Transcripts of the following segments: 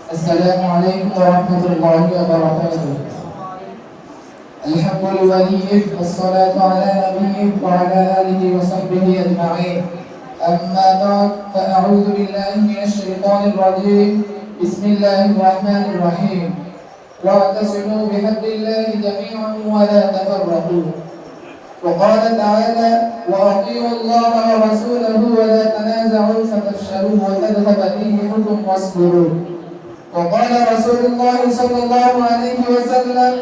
السلام عليكم ورحمة الله وبركاته. الحمد لله والصلاة على نبيه وعلى آله وصحبه أجمعين. أما بعد فأعوذ بالله من الشيطان الرجيم. بسم الله الرحمن الرحيم. واعتصموا بحبل الله جميعا ولا تفرقوا. وقال تعالى: وأطيعوا الله ورسوله ولا تنازعوا فتفشلوا وتذهب ريحكم واصبروا. وقال رسول الله صلى الله عليه وسلم: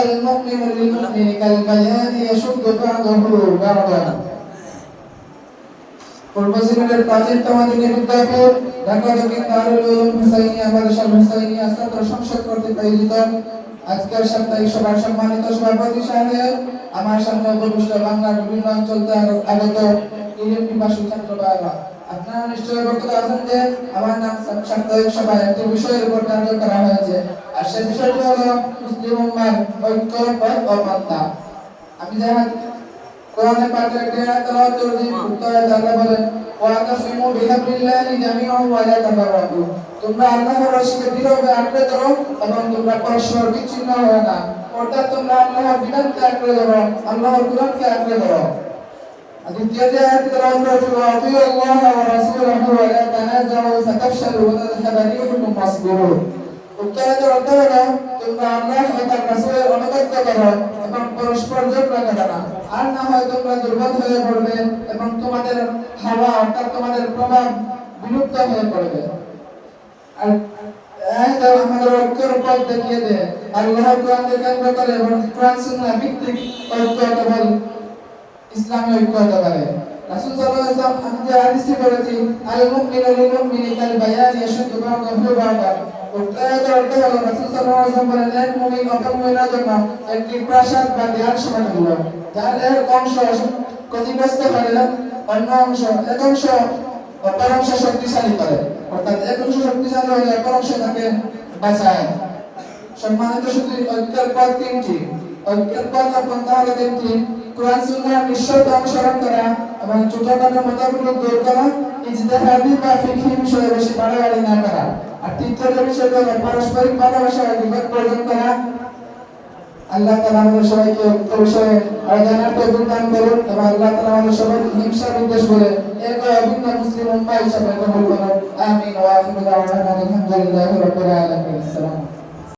المؤمن للمؤمن كالبيان يشد بعضه بعضا. পূর্বজীবনের প্রাচীন তোমাদের বিদ্যাপীঠ ঢাকা দক্ষিণ দারুল উলুম হুসাইনিয়া মাদ্রাসা হুসাইনিয়া ছাত্র সংসদ কর্তৃক আয়োজিত আজকের সাপ্তাহিক সভার সম্মানিত সভাপতি সাহেব, আমার সামনে উপবিষ্ট বাংলার বিভিন্ন অঞ্চল থেকে আগত ইলিম পিপাসু ছাত্র ভাইরা, আপনারা নিশ্চয়ই অবগত আছেন যে আমার নাম সাপ্তাহিক সভায় একটি বিষয়ের উপর টার্গেট করা হয়েছে, আর সেই বিষয়টি হলো মুসলিম উম্মার ঐক্য ও বার্তা। আমি যারা কোরআনে পাকের একটি আয়াত তেলাওয়াত করেছি, উত্তরে আল্লাহ বলেন: ওয়াতাসিমু বিহাবলিল্লাহি জামিআন ওয়া লা তাফাররাকু। তোমরা আল্লাহর রশিকে দৃঢ়ভাবে আঁকড়ে ধরো এবং তোমরা পরস্পর বিচ্ছিন্ন হও না, অর্থাৎ তোমরা আল্লাহর বিধানকে আঁকড়ে ধরো, আল্লাহর কুরআনকে আঁকড়ে ধরো। দ্বিতীয় যে আয়াত তেলাওয়াত করেছি: ওয়াতিউল্লাহ ওয়া রাসূলাহু ওয়া লা তানাযাউ ফাতাফশালু ওয়া তাযহাবা রিহুকুম ওয়াসবিরু। উত্তরের অর্থ হলো তোমরা আল্লাহ ও তার রাসূলের অনুগত্য করো এবং পরস্পর ঝগড়া করো না, আর না হয় তোমরা দুর্বল হয়ে পড়বে এবং তোমাদের হাওয়া অর্থাৎ তোমাদের প্রভাব বিলুপ্ত হয়ে পড়বে। আর আমাদের ঐক্যের পথ দেখিয়ে দেয়। আল্লাহর কোরআনকে কেন্দ্র করে এবং কোরআন সুন্নাহ ভিত্তিক ঐক্য কেবল ইসলামী ঐক্য হতে পারে। রাসূল সাল্লাল্লাহু আলাইহি ওয়াসাল্লাম আমি যে হাদিসটি বলেছি, আল মুমিনু লিল মুমিনি কাল বায়ানি ইয়াশুদ্দু বা'দাহু বা'দান। উত্তরের অর্থ হলো রাসূল সাল্লাল্লাহু আলাইহি ওয়াসাল্লাম বলেন, এক মুমিন অপর মুমিনের জন্য একটি প্রাসাদ বা দেয়াল সমান হলো, যার এক অংশ ক্ষতিগ্রস্ত হলে অন্য অংশ এক অংশ অপর অংশ শক্তিশালী করে, অর্থাৎ এক অংশ শক্তিশালী হলে অপর অংশ তাকে বাঁচায়। সম্মানিত শুধু ঐক্যের পথ তিনটি, ঐক্যের পথ পন্থা হলো তিনটি: কোরআন সুন্নাহর নিঃশর্ত অনুসরণ করা এবং ছোটখাটো মতভেদ দূর করা, ইজতিহাদি বা ফিকহি বিষয়ে বেশি বাড়াবাড়ি না করা, আর তৃতীয় যে বিষয়টি হলো পারস্পরিক ভালোবাসা ও বিবেক প্রয়োজন করা। আল্লাহ তাআলা আমাদের সবাইকে এই বিষয়ে জানার তৌফিক দান করুন এবং আল্লাহ তাআলা আমাদের সবাইকে হিংসা বিদ্বেষ বলে এক অভিন্ন মুসলিম উম্মাহ হিসেবে কবুল করুন। আমিন ওয়া আখিরু দাওয়ানা আলহামদুলিল্লাহি রাব্বিল আলামিন। আসসালামু